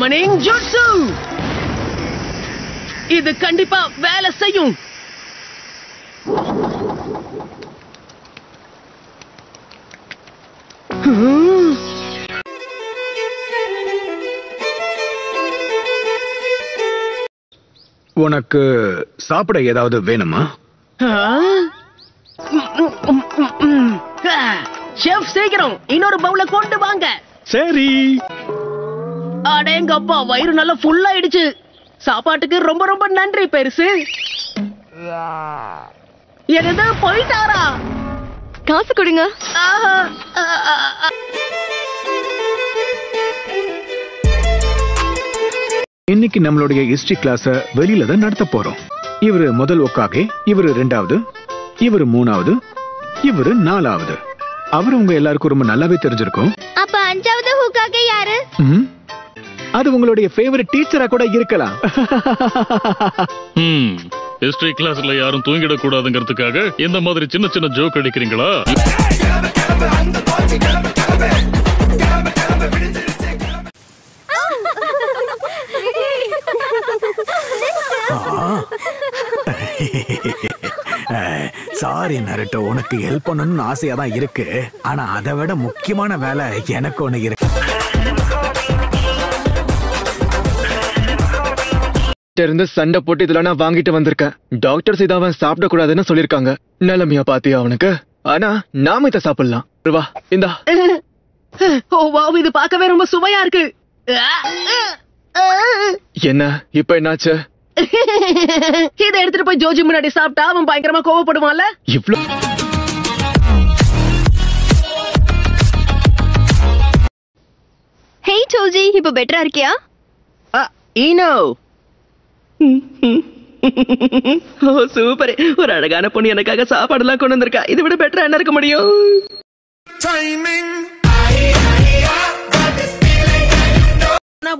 சமனிங் jutsu. இது கண்டிப்பா வேலை செய்யும். உனக்கு சாப்பிட ஏதாவது வேணுமா? ஷெஃப் சீக்கிரம் இன்னொரு பவுல கொண்டு வாங்க. சரி. அடேங்கப்பா, வயிறு நல்லா ஃபுல் ஆயிடுச்சு. சாப்பாட்டுக்கு ரொம்ப ரொம்ப நன்றி பெருசு. என்னது போயிட்டாரா? காசு கொடுங்க. இன்னைக்கு நம்மளுடைய ஹிஸ்டரி கிளாஸ வெளியில தான் நடத்த போறோம். இவரு முதல் ஒக்காகே, இவரு ரெண்டாவது, இவரு மூணாவது, இவரு நாலாவது. அவரு உங்க எல்லாருக்கும் ரொம்ப நல்லாவே தெரிஞ்சிருக்கும். அப்ப அஞ்சாவது ஹோக்காகே யாரு? அது உங்களுடைய ஃபேவரட் டீச்சரா கூட இருக்கலாம். ஹிஸ்டரி கிளாஸ்ல யாரும் தூங்கிட கூடாதுங்கிறதுக்காக இந்த மாதிரி சின்ன சின்ன ஜோக் அடிக்கிறீங்களா? சாரி நருட்டோ, உனக்கு ஹெல்ப் பண்ணணும்னு ஆசையா தான் இருக்கு. ஆனா அதை விட முக்கியமான வேலை எனக்கு ஒண்ணு இருக்கு. இருந்து சண்டை போட்டு இதுல நான் வாங்கிட்டு வந்திருக்கேன். டாக்டர்ஸ் இதை அவன் சாப்பிட கூடாதுன்னு சொல்லிருக்காங்க. நிலைமையா பாத்தியா அவனுக்கு? ஆனா நாம இதை சாப்பிடலாம். வா இந்தா. ஓ வாவ், இது பார்க்கவே ரொம்ப சுவையா இருக்கு. என்ன இப்ப என்னாச்சு? இதை எடுத்துட்டு போய் ஜோஜி முன்னாடி சாப்பிட்டா அவன் பயங்கரமா கோவப்படுவான்ல. இவ்ளோ ஹே ஜோஜி, இப்ப பெட்டரா இருக்கியா? ஈனோ. ஓ சூப்பர், ஒரு அழகான பொண்ணு எனக்காக சாப்பாடு எல்லாம் கொண்டு வந்திருக்கா. இதை விட பெட்டரா என்ன இருக்க முடியும்?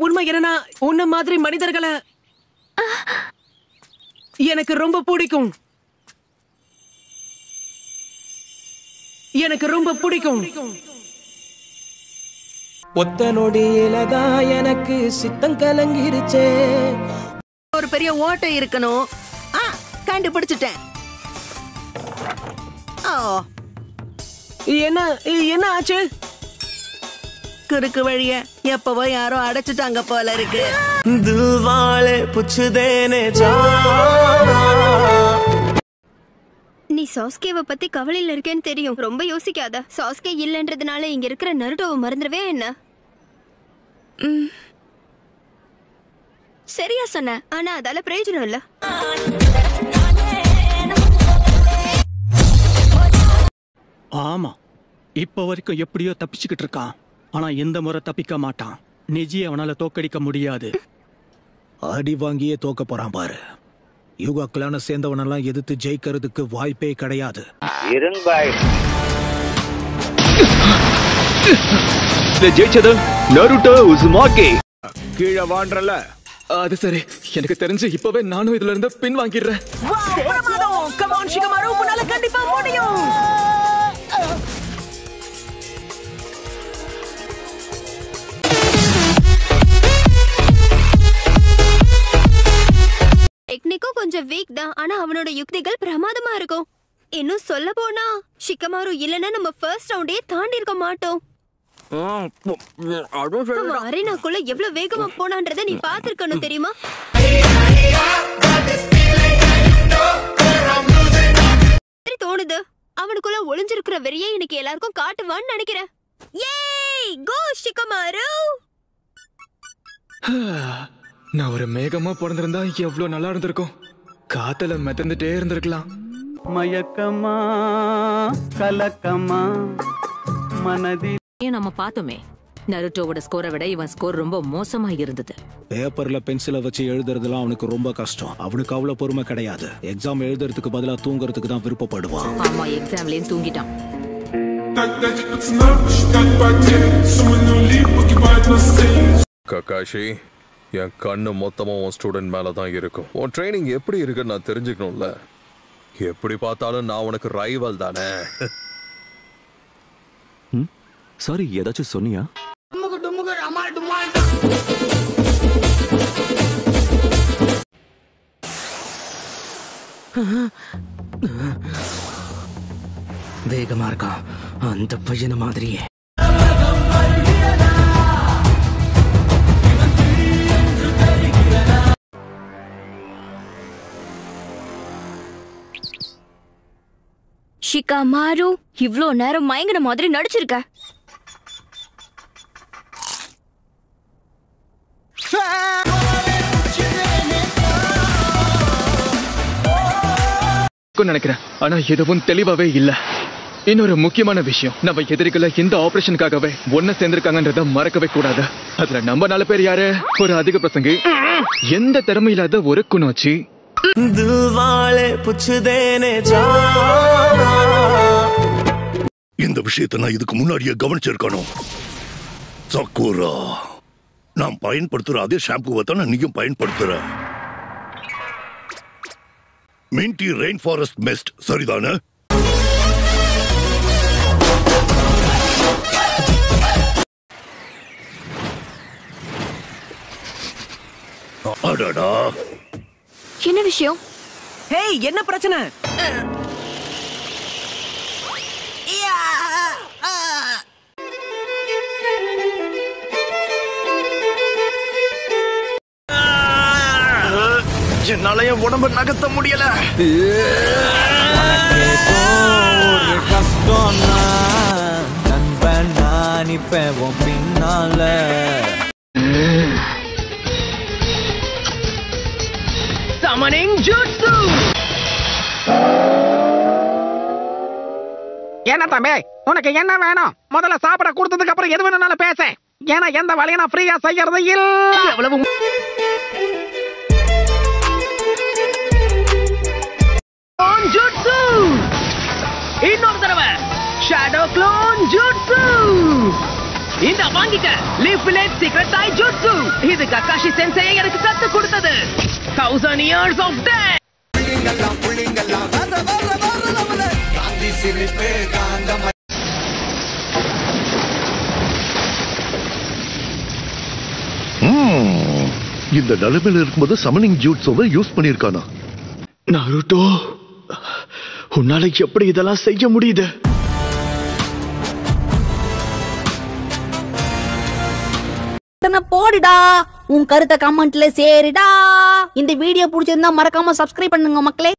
உண்மை என்னன்னா, உன்ன மாதிரி மனிதர்களை எனக்கு ரொம்ப பிடிக்கும். எனக்கு ரொம்ப பிடிக்கும். ஒத்த நொடியிலதான் எனக்கு சித்தம் கலங்கிருச்சே. ஒரு பெரிய ஓட்டை இருக்கணும். கண்டுபிடிச்சிட்டேன். என்ன என்ன ஆச்சு? குறுக்கு வழிய எப்பவோ யாரோ அடைச்சிட்டாங்க போல இருக்கு. தில்வாலே புச்சுதேனே ஜா. நீ சாஸ்கேவை பத்தி கவலையில இருக்கேன்னு தெரியும். ரொம்ப யோசிக்காத. சாஸ்கே இல்லன்றதுனால இங்க இருக்கிற நருட்டோவை மறந்துடுவே என்ன? சரியா சொன்ன, ஆனா அதால பிரயோஜனம் இல்ல. ஆமா, இப்ப வரைக்கும் எப்படியோ தப்பிச்சுக்கிட்டு இருக்கான். ஆனா இந்த முறை தப்பிக்க மாட்டான். நிஜி அவனால தோக்கடிக்க முடியாது. அடி வாங்கியே தோக்க போறான் பாரு. யுகா கிளான சேர்ந்தவனெல்லாம் எதிர்த்து ஜெயிக்கிறதுக்கு வாய்ப்பே கிடையாது. ஜெயிச்சது நருட்டோ உசுமாகே. கீழே வான்றல. அது சரி, எனக்கு தெரிஞ்சு இப்பவே நானும் இதுல இருந்து பின் வாங்கிடுறேன். கண்டிப்பா முடியும். டெக்னிக்கும் கொஞ்சம் வீக் தான், ஆனா அவனோட யுக்திகள் பிரமாதமா இருக்கும். இன்னும் சொல்ல போனா ஷிகமாரு இல்லைன்னா நம்ம ஃபர்ஸ்ட் ரவுண்டே தாண்டி இருக்க மாட்டோம். அரேனாக்குள்ள எவ்வளவு வேகமா போனான்றத நீ பாத்துருக்கணும் தெரியுமா? தோணுது அவனுக்குள்ள ஒளிஞ்சிருக்கிற வெறியை எனக்கு எல்லாருக்கும் காட்டுவான்னு நினைக்கிறேன். ஏய் கோ ஷிகமாரு. நான் ஒரு மேகமா பிறந்திருந்தா எவ்வளவு நல்லா இருந்திருக்கும். காத்துல மிதந்துட்டே இருந்திருக்கலாம். மயக்கமா கலக்கமா மனதி. நம்ம பார்த்தோமே, நருட்டோவோட ஸ்கோரை விட இவன் ஸ்கோர் ரொம்ப மோசமா இருந்தது. பேப்பர்ல பென்சிலை வச்சு எழுதுறதுலாம் அவனுக்கு ரொம்ப கஷ்டம். அவனுக்கு அவ்வளவு பொறுமை கிடையாது. எக்ஸாம் எழுதுறதுக்கு பதிலா தூங்குறதுக்கு தான் விருப்பப்படுவான். ஆமா, எக்ஸாம்லயும் தூங்கிட்டான். ககாஷி, என் கண்ணு மொத்தமா உன் ஸ்டூடெண்ட் மேல தான் இருக்கும். உன் ட்ரைனிங் எப்படி இருக்குன்னு நான் தெரிஞ்சுக்கணும்ல. எப்படி பார்த்தாலும் நான் உனக்கு ரைவல் தானே. சாரி, ஏதாச்சும் சொன்னியா? வேகமா இருக்கான் அந்த பையன மாதிரியே. ஷிகாமாரு இவ்ளோ நேரம் மயங்கின மாதிரி நடிச்சிருக்க. நினைக்கிறேன் ஆனா எதுவும் தெளிவாவே இல்ல. இன்னொரு முக்கியமான விஷயம், நம்ம எதிரிகளை இந்த ஆபரேஷனுக்காகவே ஒன்ன சேர்ந்திருக்காங்கன்றத மறக்கவே கூடாது. அதுல நம்ம 4 பேர் யாரு? ஒரு அதிக பிரசங்கி, எந்த திறமை இல்லாத ஒரு குணோச்சி. இந்த விஷயத்தை நான் இதுக்கு முன்னாடியே கவனிச்சிருக்கணும். சக்கூரா, நான் பயன்படுத்துற அதே ஷாம்புவை தான் நீயும் பயன்படுத்துற. மின்டி ரெயின் ஃபாரஸ்ட் மிஸ்ட் சரிதானே? அடடா, என்ன விஷயம்? ஹேய், என்ன பிரச்சனை? என்னால என் உடம்பு நகர்த்த முடியல. பின்னால Summoning Jutsu! என்ன தம்பி, உனக்கு என்ன வேணும்? முதல்ல சாப்பிட கொடுத்ததுக்கு அப்புறம் எது வேணும்னாலும் பேச. ஏன்னா எந்த வேலையை நான் ஃப்ரீயா செய்யறது இல்ல. எவ்வளவு ஜுட்சு! இன்னொரு தடவை ஷேடோ க்ளோன் ஜுட்சு! இந்த வாங்கிக்க லீஃப் வில்லேஜ் சீக்ரெட் டை ஜுட்சு. இது கக்காஷி சென்சேயை எனக்கு கத்து கொடுத்தது. 1000 years of death. இந்த நிலைமையில இருக்கும்போது சமனிங் ஜூட்ஸோவை யூஸ் பண்ணிருக்கானா? நருட்டோ, உன்னால எப்படி இதெல்லாம் செய்ய முடியுது? போடுடா, உன் கருத்தை கமெண்ட்ல சேருடா. இந்த வீடியோ பிடிச்சிருந்தா மறக்காம சப்ஸ்கிரைப் பண்ணுங்க மக்களே.